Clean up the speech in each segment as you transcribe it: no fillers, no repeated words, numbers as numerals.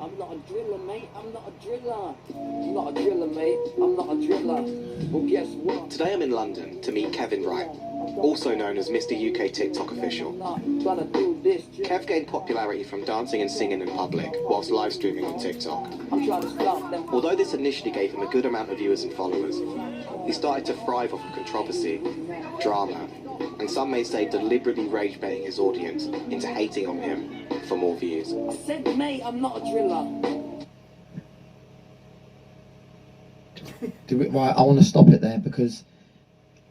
I'm not a driller, mate. I'm not a driller. I'm not a driller, mate. I'm not a driller. Well, guess what? Today I'm in London to meet Kevin Wright, also known as Mr. UK TikTok official. Kev gained popularity from dancing and singing in public whilst live streaming on TikTok. Although this initially gave him a good amount of viewers and followers, he started to thrive off of controversy, drama, and some may say deliberately rage baiting his audience into hating on him for more views. I said, mate, I'm not a driller. Right, I want to stop it there because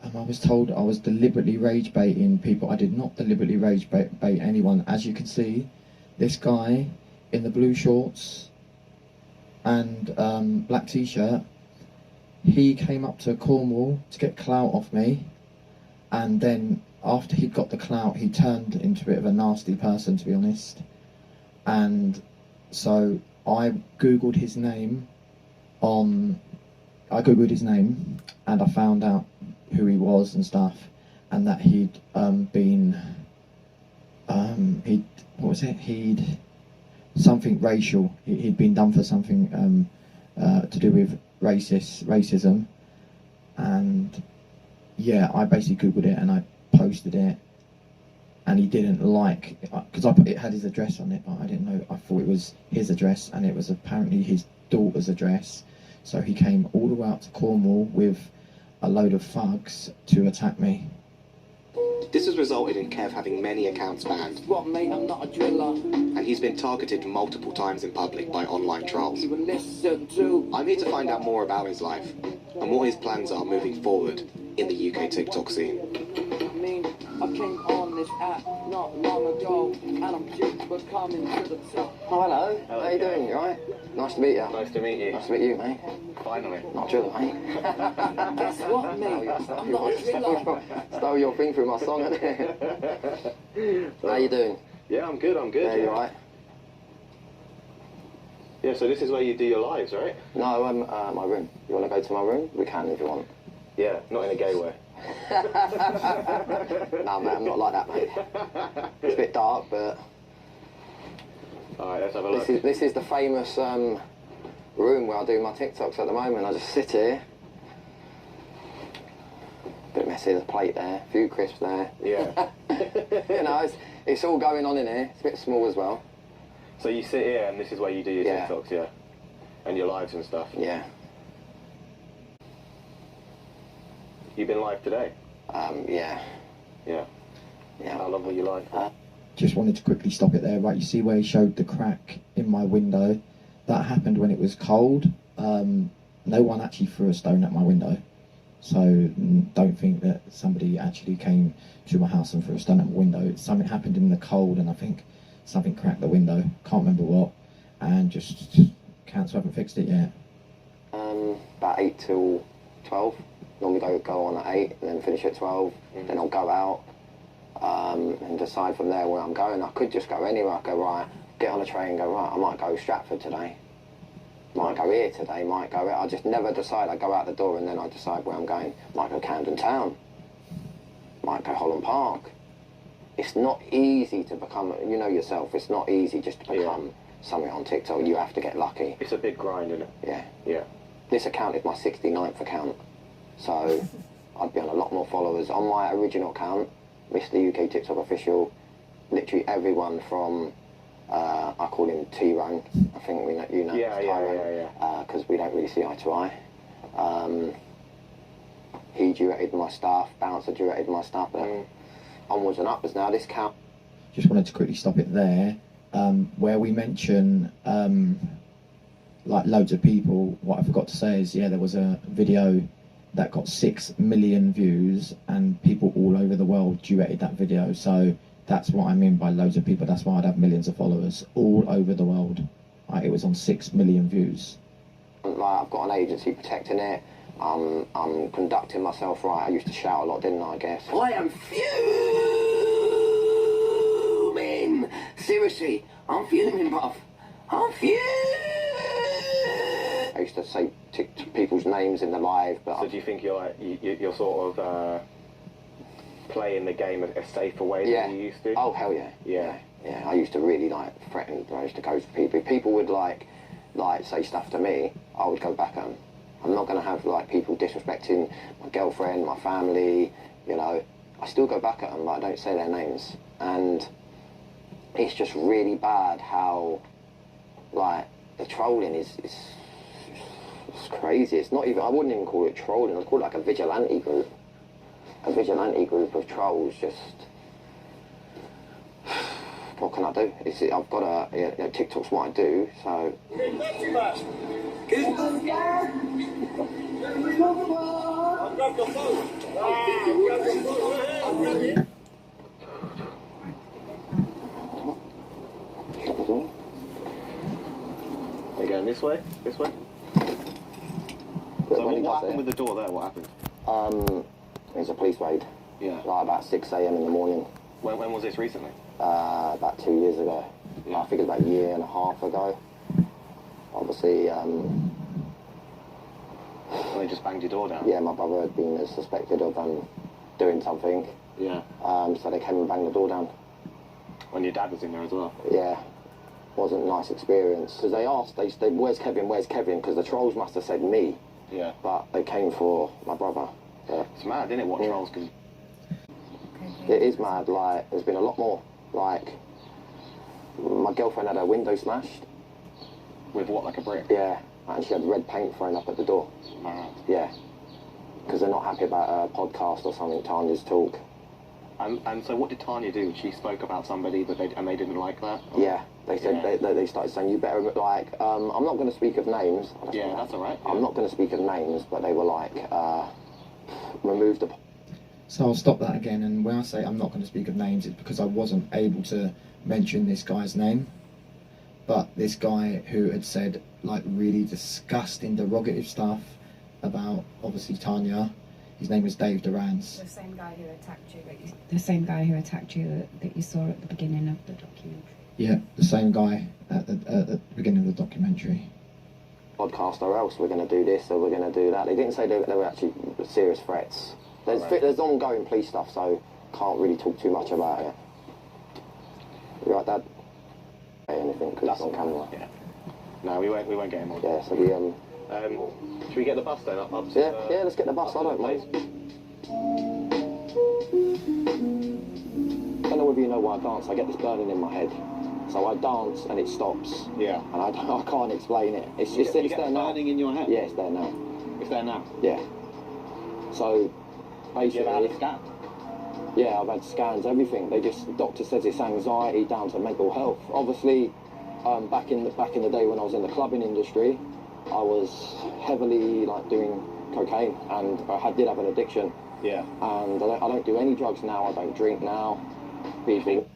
I was told I was deliberately rage baiting people. I did not deliberately rage bait anyone. As you can see, this guy in the blue shorts and black t-shirt, he came up to Cornwall to get clout off me, and then after he'd got the clout, he turned into a bit of a nasty person, to be honest. And so I googled his name and I found out who he was and stuff, and that he'd something racial. He'd been done for something to do with racism, and yeah, I basically googled it and I posted it, and he didn't like, because it had his address on it, but I didn't know. I thought it was his address, and it was apparently his daughter's address. So he came all the way up to Cornwall with a load of thugs to attack me. This has resulted in Kev having many accounts banned. What, mate? I'm not a driller. And he's been targeted multiple times in public by online trolls. Even listen to. I'm here to find out more about his life and what his plans are moving forward in the UK TikTok scene. I mean, I came on this app not long ago, and I'm just coming to the top. Oh, hello. How you doing? You alright? Nice to meet you. Nice to meet you. Nice to meet you, mate. Finally. Not a driller, mate. Guess what, mate? I'm not a driller. Stole your thing through my song, isn't it? How you doing? Yeah, I'm good, Yeah, you alright? Yeah, so this is where you do your lives, right? No, my room. You want to go to my room? We can if you want. Yeah, not in a gay way. No, mate, I'm not like that, mate. It's a bit dark, but... Alright, let's have a look. This is the famous room where I do my TikToks at the moment. I just sit here. Bit messy, there's a plate there, a few crisps there. Yeah. You know, it's all going on in here. It's a bit small as well. So you sit here and this is where you do your Yeah. TikToks, yeah? And your lives and stuff. Yeah. You've been live today? Yeah. Yeah. Yeah. How long were you live for? Just wanted to quickly stop it there. Right, you see where he showed the crack in my window? That happened when it was cold. No one actually threw a stone at my window. So don't think that somebody actually came to my house and threw a stone at my window. Something happened in the cold, and I think something cracked the window. Can't remember what. And just council haven't fixed it yet. About 8 till 12. Normally go on at 8 and then finish at 12. Then I'll go out and decide from there where I'm going. I could just go anywhere. I go, right, get on a train and go, right, I might go Stratford today. Might go here today, might go... I just never decide. I go out the door and then I decide where I'm going. Might go Camden Town. Might go Holland Park. It's not easy to become... You know yourself, it's not easy just to become something on TikTok. You have to get lucky. It's a big grind, isn't it? Yeah. Yeah. This account is my 69th account. So I'd be on a lot more followers. On my original account, Mr. UK TikTok Official, literally everyone from... I call him T-Rone. I think you know Yeah. because we don't really see eye to eye. He duetted my stuff, Bouncer duetted my stuff, but onwards and upwards now. This count. Just wanted to quickly stop it there. Where we mention like loads of people, what I forgot to say is, yeah, there was a video that got 6 million views, and people all over the world duetted that video. So that's what I mean by loads of people. That's why I'd have millions of followers all over the world. It was on 6 million views. Like, I've got an agency protecting it. I'm conducting myself right. I used to shout a lot, didn't I guess? I am fuming. Seriously, I'm fuming, bruv. I'm fuming. I used to say people's names in the live, but So do you think you're like, you're sort of play in the game a safer way Yeah. than you used to? Oh, hell yeah. Yeah. Yeah, I used to really like threaten. I used to go for people. If people would like say stuff to me, I would go back at them. I'm not going to have like people disrespecting my girlfriend, my family. You know, I still go back at them, but I don't say their names. And it's just really bad how like the trolling is it's crazy. It's not even. I wouldn't even call it trolling. I'd call it like a vigilante group. A vigilante group of trolls just. What can I do? I've got TikTok's what I do, so. Are you going this way? This way? So what happened with the door there? What happened? It was a police raid. Yeah. Like about 6 a.m. in the morning. When was this recently? About 2 years ago. Yeah. I think it was about a year and a half ago. Obviously, They just banged your door down? yeah, my brother had been suspected of doing something. Yeah. So they came and banged the door down. When your dad was in there as well? Yeah. Wasn't a nice experience. Because they asked, they said, where's Kevin, where's Kevin? Because the trolls must have said me. Yeah. But they came for my brother. Yeah. It's mad, isn't it, what trolls can... It is mad, like, there's been a lot more, like, my girlfriend had her window smashed. With what, like a brick? Yeah, and she had red paint thrown up at the door. Mad. Yeah, because they're not happy about a podcast or something, Tanya's talk. And so what did Tanya do? She spoke about somebody, but they didn't like that? Or? Yeah, they said, Yeah. they started saying, you better, like, I'm not going to speak of names. Yeah, that's all right. Yeah. I'm not going to speak of names, but they were like, remove the... So I'll stop that again, and when I say I'm not going to speak of names, it's because I wasn't able to mention this guy's name. But this guy who had said like really disgusting, derogative stuff about obviously Tanya, his name was Dave Durans. The same guy who attacked you. The same guy who attacked you that you saw at the beginning of the documentary. Yeah, the same guy at the beginning of the documentary. Podcast or else we're going to do this or we're going to do that. They didn't say they were actually serious threats. There's ongoing police stuff, so can't really talk too much about it. You right, Dad? Say anything because it's on camera. Yeah. No, we won't get him on. Yeah, so should we get the bus then up to, yeah, let's get the bus. I don't mind. I don't know whether you know why I dance. I get this burning in my head. So I dance and it stops. Yeah. And I can't explain it. It's You get there now. burning in your head? Yeah, it's there now. It's there now? Yeah. So You ever had basically, a scan? yeah, I've had scans, everything. The doctor says it's anxiety down to mental health. Obviously, back in the day when I was in the clubbing industry, I was heavily like doing cocaine, and I did have an addiction. Yeah. And I don't do any drugs now. I don't drink now. People.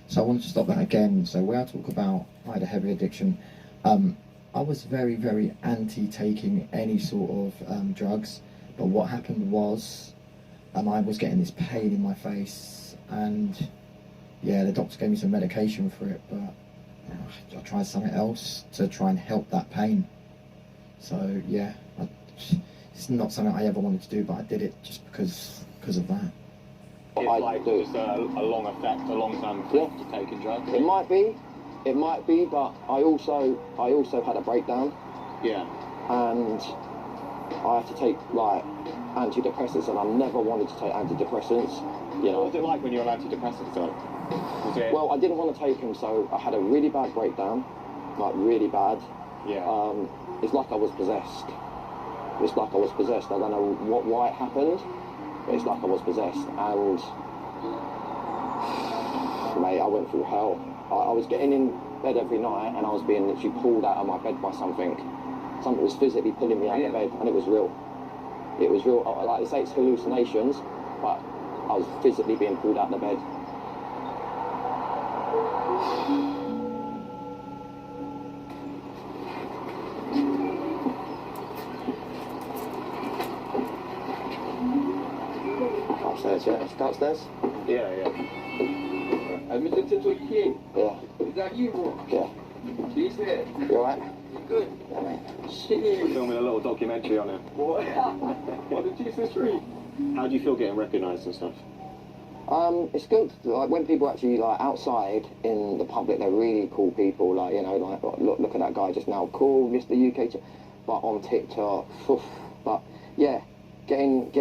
So I wanted to stop that again. So where I talk about I had a heavy addiction, I was very, very anti-taking any sort of drugs. But what happened was, I was getting this pain in my face, and yeah, the doctor gave me some medication for it, but I tried something else to try and help that pain. So yeah, it's not something I ever wanted to do, but I did it just because of that. It's I like do. just a long effect, a long-term effect to taking drugs. It might be, but I also had a breakdown, Yeah. and I had to take like antidepressants, and I never wanted to take antidepressants. You know. What was it like when you were on antidepressants though? Was it... Well, I didn't want to take them, so I had a really bad breakdown, like really bad. Yeah. It's like I was possessed. It's like I was possessed. I don't know why it happened, but it's like I was possessed. And mate, I went through hell. I was getting in bed every night, and I was being literally pulled out of my bed by something. Something was physically pulling me out of bed, and it was real. It was real. Like they say, it's hallucinations, but I was physically being pulled out of the bed. Upstairs, yeah. It's downstairs? Yeah, yeah. Mr. Titoki, Yeah. is that you, bro? Yeah. He's there. You alright? Good. Yeah, mate. We're Shit. filming a little documentary on it. Boy. What did Jesus read? How do you feel getting recognised and stuff? It's good. Like when people actually like outside in the public, they're really cool people. Like you know, like look at that guy just now, cool, Mr. UK. But on TikTok, oof. But yeah, getting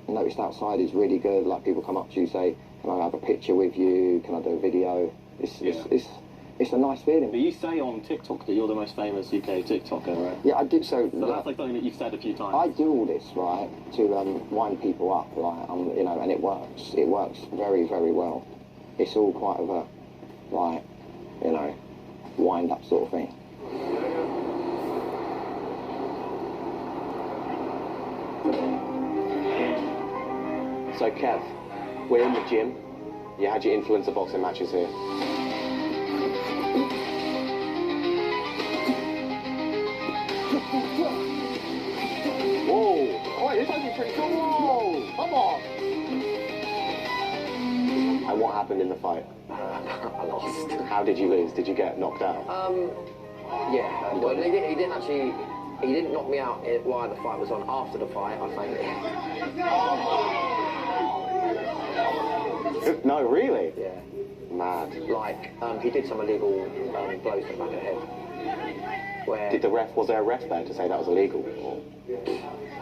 noticed outside is really good. Like people come up to you, say, "Can I have a picture with you? Can I do a video?" It's a nice feeling. But you say on TikTok that you're the most famous UK TikToker, right? Yeah, I do. So that's like something that you've said a few times. I do all this right to wind people up, like you know, and it works. It works very, very well. It's all quite of a like, you know, wind up sort of thing. So Kev, we're in the gym. You had your influencer boxing matches here. Whoa! Oh, this actually pretty cool. Whoa! Come on! And what happened in the fight? I lost. How did you lose? Did you get knocked out? Yeah. Well, he didn't actually. He didn't knock me out while the fight was on. After the fight, I fainted. No, really? Yeah. Mad. Like, he did some illegal blows to the back of the head. Where Was there a ref there to say that was illegal?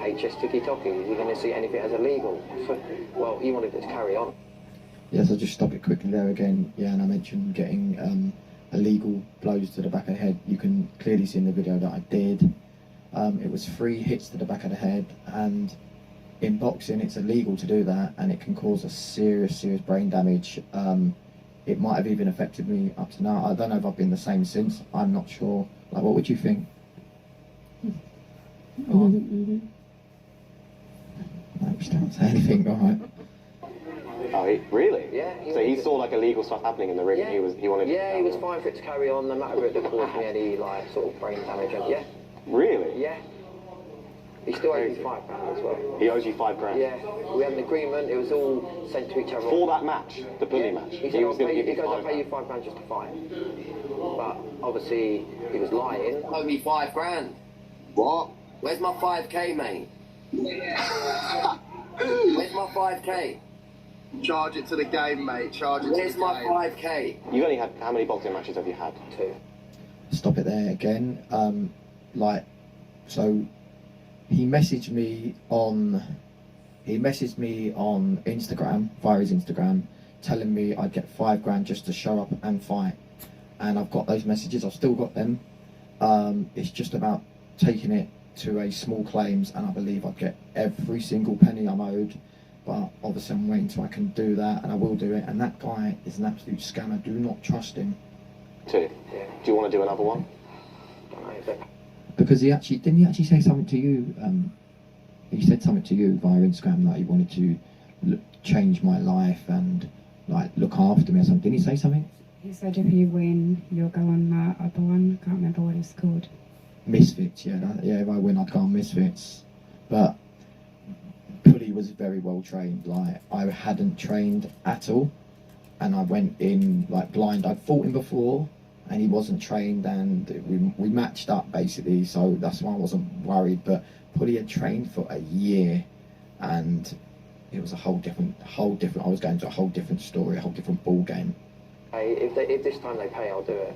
HS Tiki-Toki, you're going to see anything as illegal? Well, he wanted it to carry on. Yes, I'll just stop it quickly there again. Yeah, and I mentioned getting illegal blows to the back of the head. You can clearly see in the video that I did. It was 3 hits to the back of the head, and in boxing it's illegal to do that, and it can cause a serious brain damage. It might have even affected me up to now. I don't know if I've been the same since. I'm not sure. Like, what would you think? No, just don't say anything, alright. Oh, really? Yeah. So he saw like illegal stuff happening in the ring. Yeah. And he wanted. Yeah, he was fine for it to carry on, no matter if it caused me any like sort of brain damage. And yeah. Really? Yeah. He still owes me £5 as well. He owes you £5. Yeah. We had an agreement. It was all sent to each other. For that match, the bully match. He said, was going to give you I'll pay you £5 just to fight. But obviously he was lying. Owe me £5. What? Where's my 5k, mate? Where's my 5k? Charge it to the game, mate. Charge it Where's to the my game. 5k? You've only had, how many boxing matches have you had? 2. Stop it there again. So he messaged me on Instagram, via his Instagram, telling me I'd get £5 just to show up and fight. And I've got those messages, I've still got them. It's just about taking it to a small claims, and I believe I'd get every single penny I'm owed. But obviously I'm waiting till I can do that, and I will do it. And that guy is an absolute scammer. Do not trust him. 2. Yeah. Do you want to do another one? Because didn't he actually say something to you? He said something to you via Instagram, like he wanted to change my life and like look after me or something. Didn't he say something? He said if you win, you'll go on that other one. Can't remember what it's called. Misfits, yeah. If I win, I'd go on Misfits. But Pulley was very well trained. Like, I hadn't trained at all, and I went in like blind. I'd fought him before, and he wasn't trained, and we matched up basically. So that's why I wasn't worried. But Pulley had trained for a year, and it was a whole different. I was going to a whole different story, a whole different ball game. Hey, if this time they pay, I'll do it.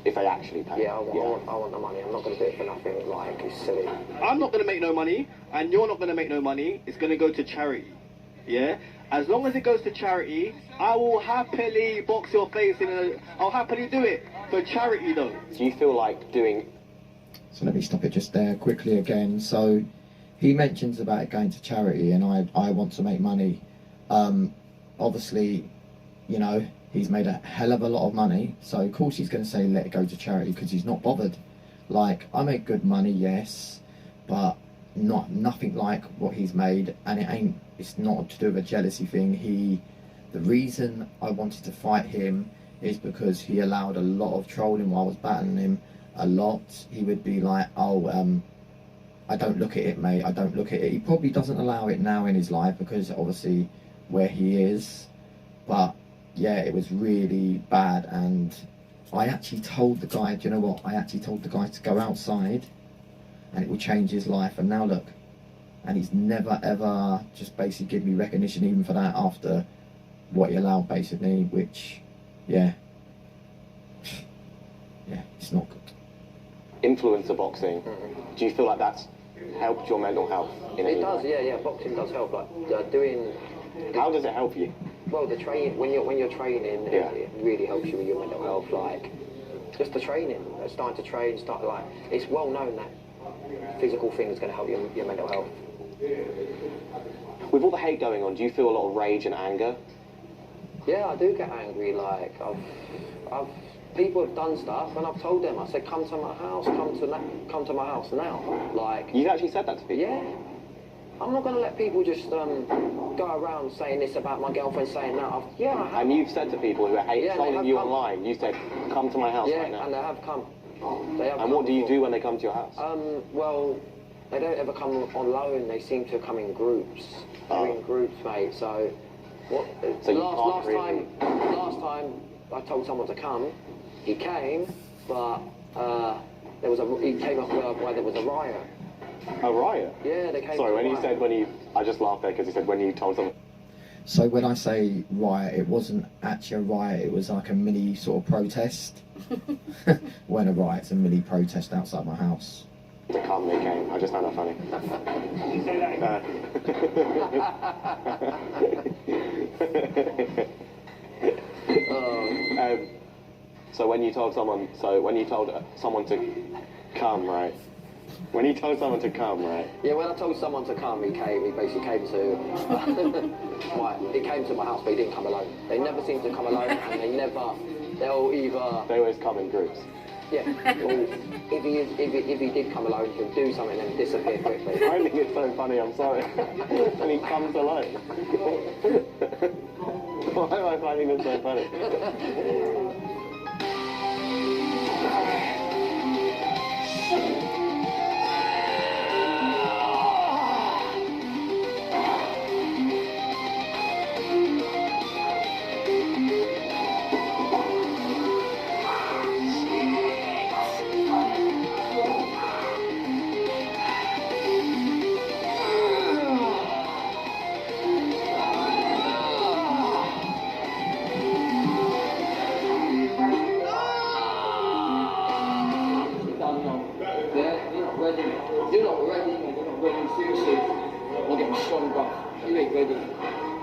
If they actually pay. Yeah, I want the money. I'm not going to do it for nothing. Like, it's silly. I'm not going to make no money, and you're not going to make no money. It's going to go to charity. Yeah? As long as it goes to charity, I will happily box your face I'll happily do it for charity, though. Do you feel like doing... So let me stop it just there quickly again. So he mentions about it going to charity, and I want to make money. Obviously, you know, he's made a hell of a lot of money, so of course he's going to say let it go to charity, because he's not bothered. Like, I make good money, yes, but nothing like what he's made, and it's not to do with a jealousy thing. The reason I wanted to fight him is because he allowed a lot of trolling while I was battling him. A lot. He would be like, oh, I don't look at it, mate, I don't look at it. He probably doesn't allow it now in his life, because obviously where he is, but yeah, it was really bad. And I actually told the guy, do you know what, I actually told the guy to go outside and it will change his life. And now look, and he's never ever just basically give me recognition even for that, after what he allowed, basically, which, yeah, it's not good. Influencer boxing, do you feel like that's helped your mental health in any It does, way? yeah. Boxing does help. Like doing. How does it help you? Well, the training when you're training, Yeah. it really helps you with your mental health. Like just the training, starting to train, it's well known that physical thing is going to help your mental health. With all the hate going on, do you feel a lot of rage and anger? Yeah, I do get angry. Like I've people have done stuff, and I've told them. I said, come to my house, come to my house now. Like You actually said that to people? yeah. I'm not going to let people just go around saying this about my girlfriend, saying that. I have. And you've said to people who are Yeah, they trolling have you come. online, you said, come to my house Yeah, right now. and they have come. They have And come what do you before. do when they come to your house? Well, they don't ever come on loan. They seem to come in groups. They're in groups, mate. So, what? So you last can't really- time I told someone to come, he came, but he came up where there was a riot. A riot? Yeah, they came. Sorry, to when a you riot. said I just laughed there because you said when you told someone. So when I say riot, it wasn't actually a riot, it was like a mini sort of protest. When a riot's a mini protest outside my house. To come, they came. I just found that funny. You say that So when you told someone to come, right? When you told someone to come, right? Yeah, when I told someone to come, he basically came to. He came to my house, but he didn't come alone. They never seem to come alone, and they'll either. They always come in groups. Yeah. Well, if he did come alone, he'll do something and disappear quickly. I think it's so funny, I'm sorry. And he comes alone. Why am I finding this so funny? You're not ready, man. You're not ready. Seriously, we're getting stronger. You ain't ready.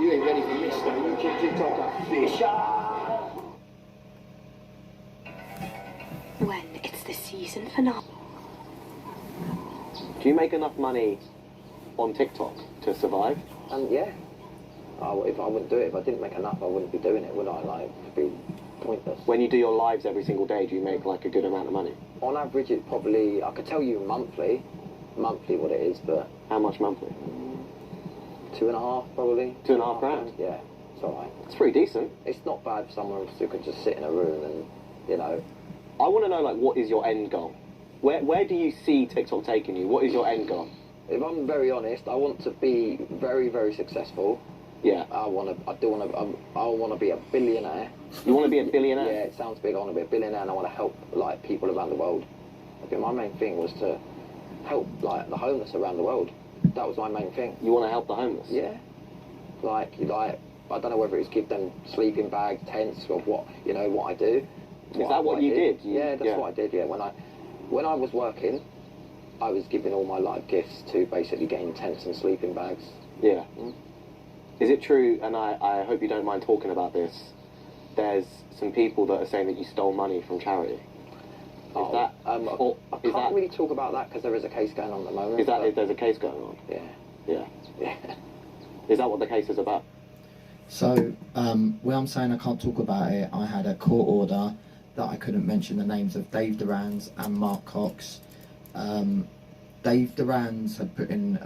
You ain't ready for this, man. You keep TikTok like Fisher. When it's the season finale. Do you make enough money on TikTok to survive? And yeah, if I wouldn't do it, if I didn't make enough, I wouldn't be doing it, would I? Like, it'd be pointless. When you do your lives every single day, do you make like a good amount of money? On average, it probably, I could tell you monthly what it is, but How much monthly? 2.5 probably. 2.5 grand? Yeah, it's alright. It's pretty decent. It's not bad for someone who could just sit in a room and, you know. I want to know, like, what is your end goal? Where do you see TikTok taking you? What is your end goal? If I'm very honest, I want to be very, very successful. Yeah. I want to be a billionaire. You want to be a billionaire? Yeah, it sounds big. I want to be a billionaire, and I want to help like people around the world. Okay, my main thing was to help like the homeless around the world. That was my main thing. You want to help the homeless? Yeah. Like I don't know whether it's give them sleeping bags, tents, or what I do. Is that what you did? Yeah, that's what I did. Yeah, when I was working, I was giving all my like gifts to basically getting tents and sleeping bags. Yeah. Is it true, and I hope you don't mind talking about this, there's some people that are saying that you stole money from charity? I can't really talk about that because there is a case going on at the moment. If there's a case going on? Yeah. Yeah. Yeah. Is that what the case is about? So, when I'm saying I can't talk about it, I had a court order that I couldn't mention the names of Dave Durans and Mark Cox. Dave Durans had put in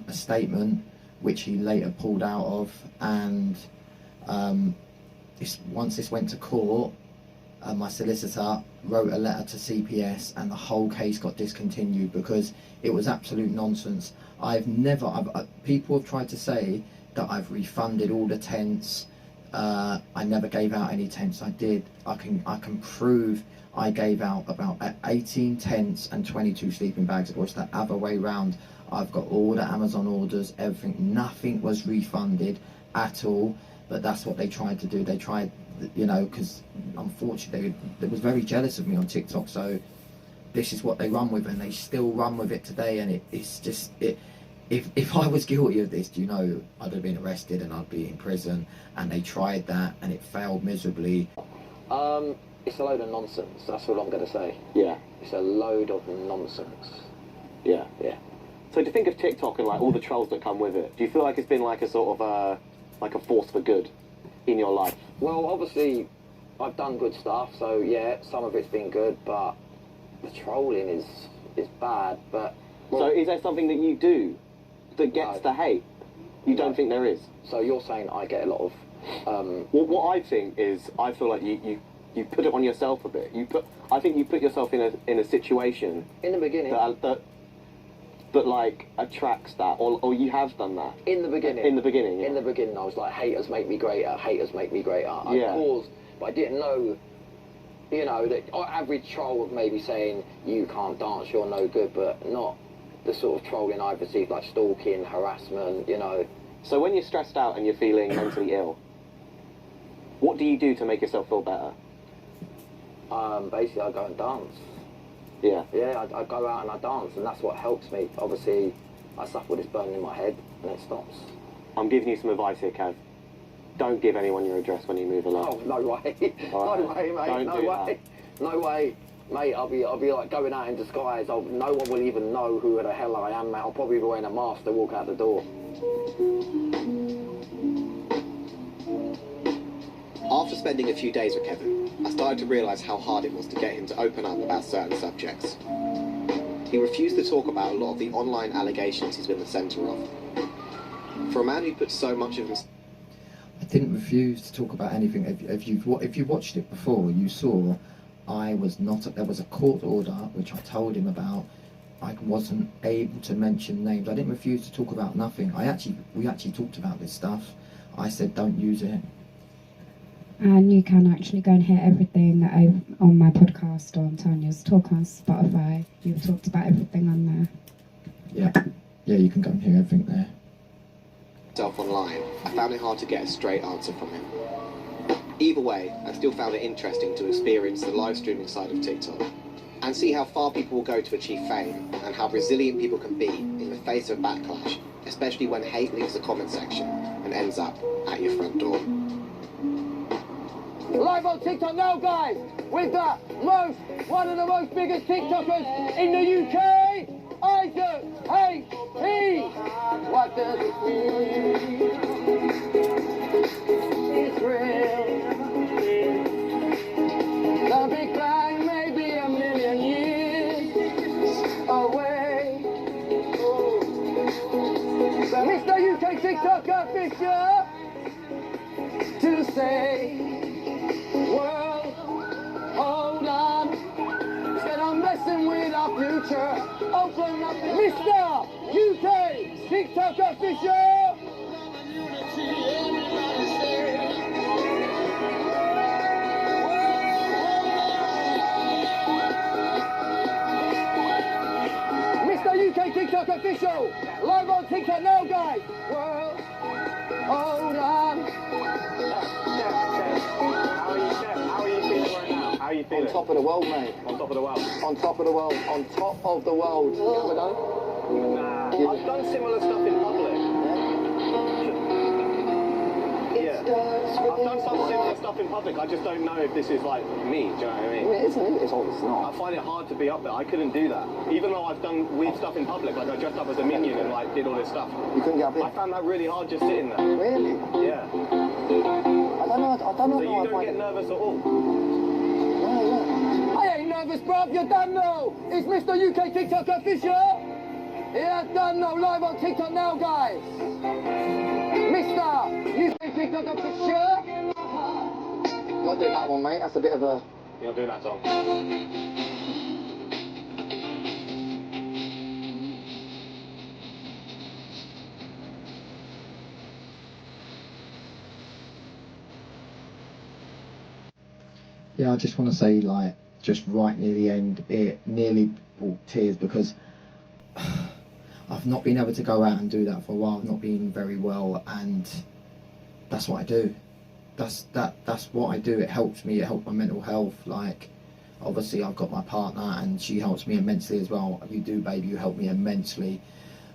a statement which he later pulled out of, and once this went to court, my solicitor wrote a letter to CPS and the whole case got discontinued because it was absolute nonsense. People have tried to say that I've refunded all the tents. I never gave out any tents. I did. I can prove I gave out about 18 tents and 22 sleeping bags. It was the other way round. I've got all the Amazon orders, everything. Nothing was refunded at all. but that's what they tried to do. They tried, you know, because unfortunately they was very jealous of me on TikTok, so this is what they run with, and they still run with it today. And it's just if I was guilty of this, you know, I'd have been arrested and I'd be in prison. And they tried that and it failed miserably. It's a load of nonsense. That's all I'm going to say. Yeah. It's a load of nonsense. Yeah. Yeah. So to think of TikTok and like all the trolls that come with it, do you feel like it's been like a sort of like a force for good in your life? Well, obviously, I've done good stuff, so yeah, some of it's been good, but the trolling is bad. But so is there something that you do that gets the hate? You don't think there is? So you're saying I get a lot of... Well, what I think is, I feel like you put it on yourself a bit. I think you put yourself in a situation in the beginning that like attracts that, or you have done that. In the beginning. In the beginning. Yeah. In the beginning, I was like, haters make me greater. Haters make me greater. I paused, but I didn't know. You know, the average troll would maybe saying, you can't dance, you're no good, but not the sort of trolling I've received, like stalking, harassment, you know. So when you're stressed out and you're feeling mentally ill, what do you do to make yourself feel better? Basically, I go and dance. Yeah. Yeah, I go out and I dance, and that's what helps me. Obviously, I suffer with this burning in my head, and it stops. I'm giving you some advice here, Kev. Don't give anyone your address when you move along. Oh, no way. No way, mate. No way. No way. Mate, I'll be like going out in disguise. No one will even know who the hell I am, mate. I'll probably be wearing a mask to walk out the door. After spending a few days with Kevin, I started to realise how hard it was to get him to open up about certain subjects. He refused to talk about a lot of the online allegations he's been the centre of. For a man who put so much of himself... I didn't refuse to talk about anything. If you watched it before, you saw I was not... There was a court order, which I told him about. I wasn't able to mention names. I didn't refuse to talk about nothing. We actually talked about this stuff. I said, don't use it. And you can actually go and hear everything on my podcast or on Tanya's talk on Spotify. You've talked about everything on there. Yeah, you can go and hear everything there. Online, I found it hard to get a straight answer from him. Either way, I still found it interesting to experience the live streaming side of TikTok and see how far people will go to achieve fame and how resilient people can be in the face of backlash, especially when hate leaves the comment section and ends up at your front door. Live on TikTok now, guys, with one of the most biggest TikTokers in the UK, Isaac HP. What does it mean? It's real. The Big Bang may be a million years away. So Mr. UK TikTok official to say, world, hold on. Said I'm messing with our future. Open up, Mr. UK TikTok official. Mr. UK TikTok official, live on TikTok now, guys. World, hold on. How are you feeling right now? How are you feeling? On top of the world, mate. On top of the world? On top of the world. On top of the world. You ever know? Nah. I've done similar stuff in public. Yeah. I've done some similar stuff in public. I just don't know if this is like me. Do you know what I mean? It isn't. It's obviously not. I find it hard to be up there. I couldn't do that. Even though I've done weird stuff in public, like I dressed up as a minion and like did all this stuff. You couldn't get up here? I found that really hard just sitting there. Really? Yeah. I don't know. So you don't get nervous at all? I ain't nervous, bruv, you don't know. It's Mr. UK TikTok official. Yeah, don't know, live on TikTok now, guys. Mr. UK TikTok official. Not doing that one, mate. That's a bit of a... You're not doing that song. Yeah, I just want to say, like, just right near the end, it nearly brought tears because I've not been able to go out and do that for a while. I've not been very well, and that's what I do. That's what I do. It helps me. It helps my mental health. Like, obviously, I've got my partner, and she helps me immensely as well. You do, baby. You help me immensely.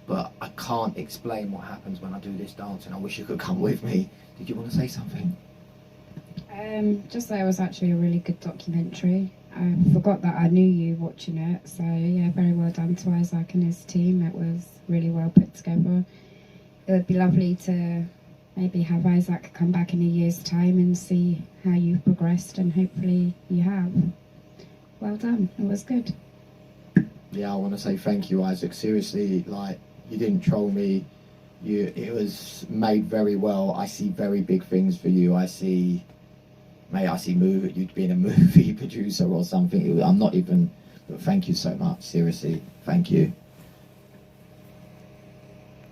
But I can't explain what happens when I do this dance, and I wish you could come with me. Did you want to say something? Just that it was actually a really good documentary. I forgot that I knew you watching it, so yeah, very well done to Isaac and his team. It was really well put together. It would be lovely to maybe have Isaac come back in a year's time and see how you've progressed, and hopefully you have. Well done, it was good. Yeah, I want to say thank you, Isaac. Seriously, like, you didn't troll me. It was made very well. I see very big things for you. I see you'd being a movie producer or something. I'm not even, but thank you so much. Seriously, thank you.